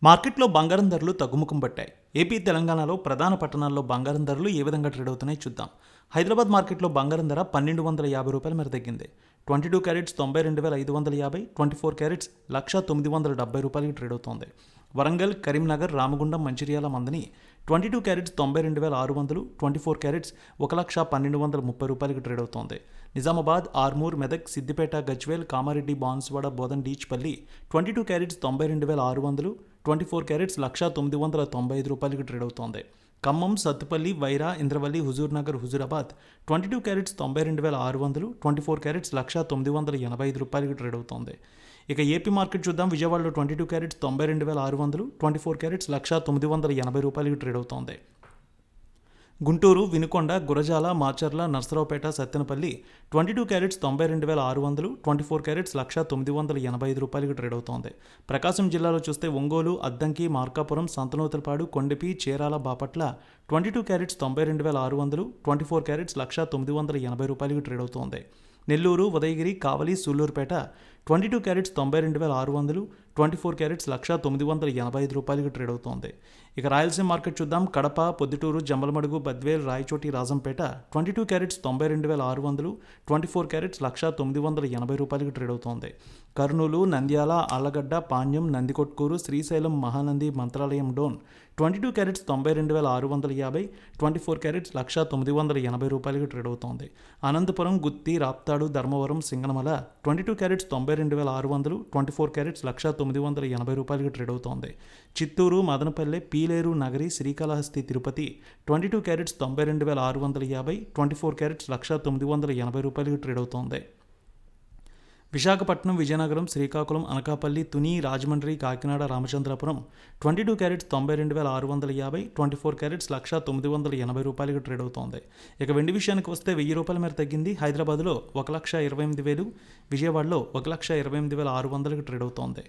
మార్కెట్లో బంగారం ధరలు తగ్గుముఖం పట్టాయి. ఏపీ, తెలంగాణలో ప్రధాన పట్టణాల్లో బంగారం ధరలు ఏ విధంగా ట్రేడ్ అవుతున్నాయో చూద్దాం. హైదరాబాద్ మార్కెట్లో బంగారం ధర 1,250 రూపాయల మేర తగ్గింది. 22 క్యారెట్స్ 92,550, 24 క్యారెట్స్ 1,970 రూపాయలకి ట్రేడ్ అవుతోంది. వరంగల్, కరీంనగర్, రామగుండం, మంచిర్యాల, మందని 22 క్యారెట్స్ 92,600, 24 క్యారెట్స్ 1,1230 రూపాయలకి ట్రేడ్ అవుతోంది. నిజామాబాద్, ఆర్మూర్, మెదక్, సిద్దిపేట, గజ్వేల్, కామారెడ్డి, బాన్సువాడ, బోధన్, డీచ్పల్లి 22 క్యారెట్స్ 92,600, 24 క్యారెట్స్ 1,995 రూపాయలకి ట్రేడ్ అవుతోంది. ఖమ్మం, సత్తుపల్లి, వైరా, ఇంద్రవల్లి, హుజూర్నగర్, హుజూరాబాద్ 22 క్యారెట్స్ 92,600, 24 క్యారెట్స్ 1,985 రూపాయలకి ట్రేడ్ అవుతోంది. ఇక ఏపీ మార్కెట్ చూద్దాం. విజయవాడలో 22 క్యారెట్స్ 92,600, 24 క్యారెట్స్ 1,980 రూపాయలకి ట్రేడ్ అవుతోంది. గుంటూరు, వినుకొండ, గురజాల, మాచర్ల, నర్సరావుపేట, సత్తెనపల్లి 22 క్యారెట్స్ 92,600, 24 క్యారెట్స్ 1,985 రూపాయలకి ట్రేడ్ అవుతోంది. ప్రకాశం జిల్లాలో చూస్తే ఒంగోలు, అద్దంకి, మార్కాపురం, సంతనూతలపాడు, కొండపి, చీరాల, బాపట్ల 22 క్యారెట్స్ 92,600, 24 క్యారెట్స్ 1,980 రూపాయలకి ట్రేడ్ అవుతోంది. నెల్లూరు, ఉదయగిరి, కావలి, సూళ్లూరుపేట 22 క్యారెట్స్ 92,600, 24 క్యారెట్స్ 1,985 రూపాయలకి ట్రేడ్ అవుతోంది. ఇక రాయలసీమ మార్కెట్ చూద్దాం. కడప, పొద్దుటూరు, జమ్మలమడుగు, బద్వేల్, రాయచోటి, రాజంపేట 22 క్యారెట్స్ 92,600, 24 క్యారెట్స్ 1,980 రూపాయలకి ట్రేడ్ అవుతోంది. కర్నూలు, నంద్యాల, ఆళ్లగడ్డ, పాణ్యం, నందికొట్కూరు, శ్రీశైలం, మహానంది, మంత్రాలయం, డోన్ 22 క్యారెట్స్ 92,650, 24 క్యారెట్స్ 1,980 రూపాయలకి ట్రేడ్ అవుతోంది. అనంతపురం, గుత్తి, రాప్తాడు, ధర్మవరం, సింగనమల 22 క్యారెట్స్ 92,600, 24 క్యారెట్స్ 1,980 రూపాయలకి ట్రేడ్ అవుతోంది. చిత్తూరు, మదనపల్లె, పీలేరు, నగరి, శ్రీకాళహస్తి, తిరుపతి 22 క్యారెట్స్ 92,650, 24 క్యారెట్స్ 1,980 రూపాయలకి ట్రేడ్ అవుతోంది. విశాఖపట్నం, విజయనగరం, శ్రీకాకుళం, అనకాపల్లి, తుని, రాజమండ్రి, కాకినాడ, రామచంద్రాపురం 22 క్యారెట్స్ 92,650, 24 క్యారెట్స్ 1,980 రూపాయలకి ట్రేడ్ అవుతోంది. ఇక వెండి విషయానికి వస్తే 1,000 రూపాయల మేర తగ్గింది. హైదరాబాద్లో 1,28,000, విజయవాడలో 1,28,600కి ట్రేడ్ అవుతోంది.